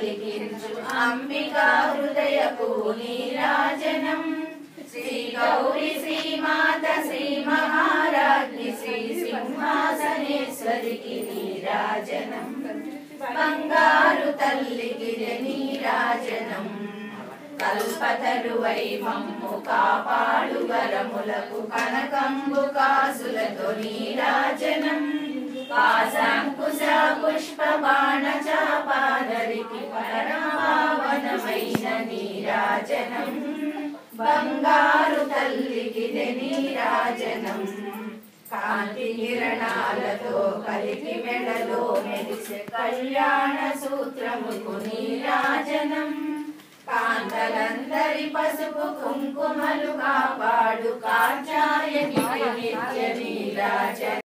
లిఖించు అంబికా హృదయపు నీరాజనం శ్రీ గౌరీ శ్రీమాత శ్రీ మహారాజ్ఞి శ్రీ సింహాసనేశ్వరికి నీరాజనం బంగారు తల్లికి నీరాజనం కల్పతరువై మమ్ము కాపాడు వరములకు కనకంబు కాసులతో నీరాజనం పాశాంకుశ పుష్ప బాణ చాపాదరికి పరమపావనమైన నీరాజనం బంగారు తల్లికి నీరాజనం కాంతి కిరణాలతో కలికి మెడలో మెరిసే కళ్యాణ సూత్రముకు నీరాజనం కాంతలందరి పసుపు కుంకుమలు కాపాడు కాచాయని నిత్య నీరాజనం।